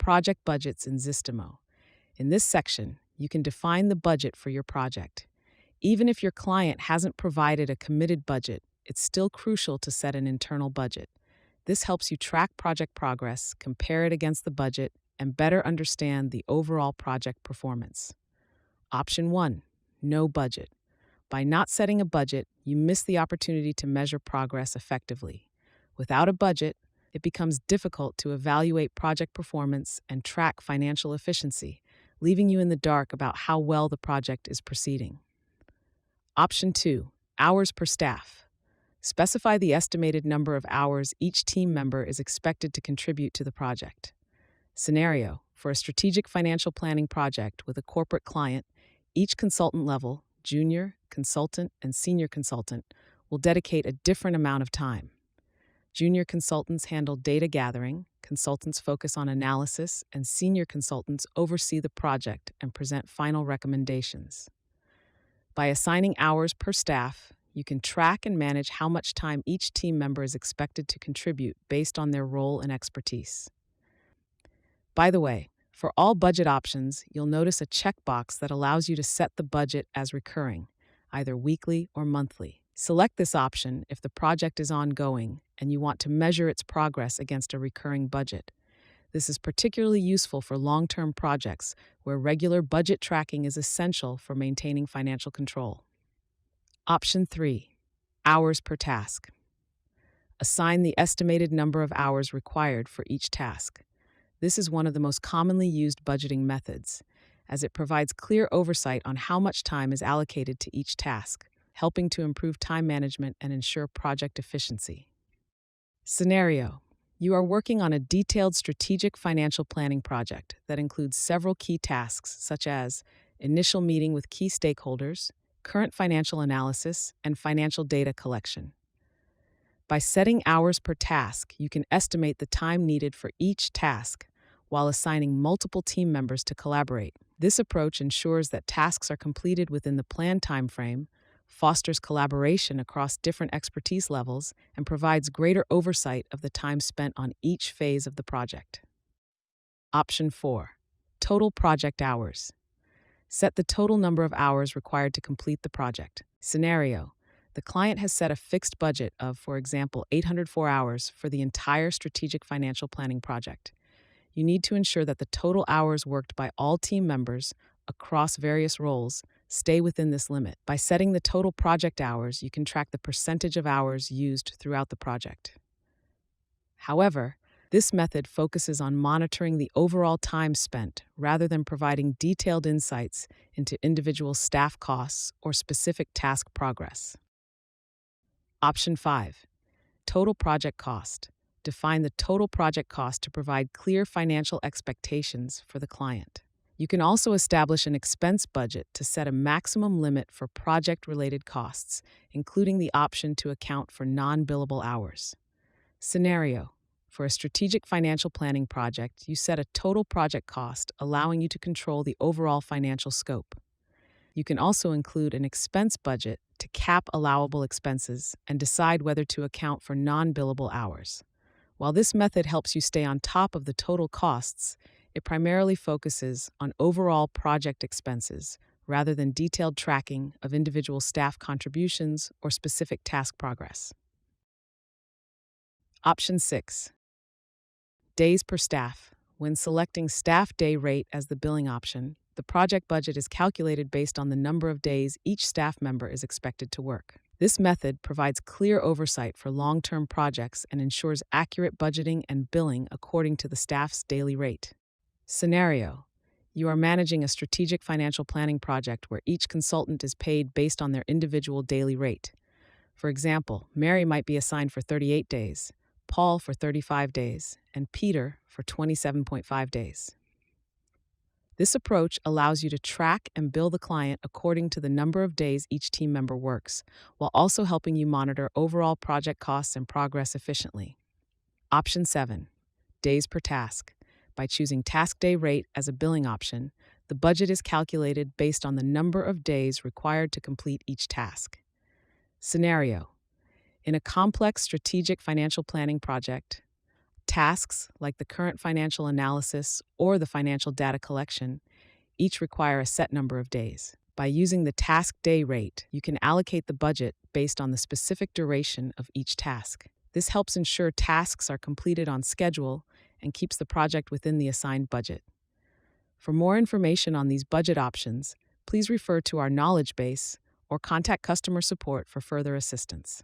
project budgets in Zistimo. In this section, you can define the budget for your project. Even if your client hasn't provided a committed budget, it's still crucial to set an internal budget. This helps you track project progress, compare it against the budget, and better understand the overall project performance. Option 1. No budget. By not setting a budget, you miss the opportunity to measure progress effectively. Without a budget, it becomes difficult to evaluate project performance and track financial efficiency, leaving you in the dark about how well the project is proceeding. Option 2. Hours per staff. Specify the estimated number of hours each team member is expected to contribute to the project. Scenario: for a strategic financial planning project with a corporate client, each consultant level, junior, consultant, and senior consultant, will dedicate a different amount of time. Junior consultants handle data gathering, consultants focus on analysis, and senior consultants oversee the project and present final recommendations. By assigning hours per staff, you can track and manage how much time each team member is expected to contribute based on their role and expertise. By the way, for all budget options, you'll notice a checkbox that allows you to set the budget as recurring, either weekly or monthly. Select this option if the project is ongoing and you want to measure its progress against a recurring budget. This is particularly useful for long-term projects where regular budget tracking is essential for maintaining financial control. Option 3. Hours per task. Assign the estimated number of hours required for each task. This is one of the most commonly used budgeting methods, as it provides clear oversight on how much time is allocated to each task, helping to improve time management and ensure project efficiency. Scenario: you are working on a detailed strategic financial planning project that includes several key tasks such as initial meeting with key stakeholders, current financial analysis, and financial data collection. By setting hours per task, you can estimate the time needed for each task while assigning multiple team members to collaborate. This approach ensures that tasks are completed within the planned timeframe, fosters collaboration across different expertise levels, and provides greater oversight of the time spent on each phase of the project. Option 4. Total project hours. Set the total number of hours required to complete the project. Scenario: the client has set a fixed budget of, for example, 804 hours for the entire strategic financial planning project. You need to ensure that the total hours worked by all team members across various roles stay within this limit. By setting the total project hours, you can track the percentage of hours used throughout the project. However, this method focuses on monitoring the overall time spent rather than providing detailed insights into individual staff costs or specific task progress. Option 5. Total project cost. Define the total project cost to provide clear financial expectations for the client. You can also establish an expense budget to set a maximum limit for project-related costs, including the option to account for non-billable hours. Scenario: for a strategic financial planning project, you set a total project cost, allowing you to control the overall financial scope. You can also include an expense budget to cap allowable expenses and decide whether to account for non-billable hours. While this method helps you stay on top of the total costs, it primarily focuses on overall project expenses rather than detailed tracking of individual staff contributions or specific task progress. Option 6. Days per staff. When selecting staff day rate as the billing option, the project budget is calculated based on the number of days each staff member is expected to work. This method provides clear oversight for long-term projects and ensures accurate budgeting and billing according to the staff's daily rate. Scenario: you are managing a strategic financial planning project where each consultant is paid based on their individual daily rate. For example, Mary might be assigned for 38 days, Paul for 35 days, and Peter for 27.5 days. This approach allows you to track and bill the client according to the number of days each team member works, while also helping you monitor overall project costs and progress efficiently. Option 7. Days per task. By choosing task day rate as a billing option, the budget is calculated based on the number of days required to complete each task. Scenario: in a complex strategic financial planning project, tasks, like the current financial analysis or the financial data collection, each require a set number of days. By using the task day rate, you can allocate the budget based on the specific duration of each task. This helps ensure tasks are completed on schedule and keeps the project within the assigned budget. For more information on these budget options, please refer to our knowledge base or contact customer support for further assistance.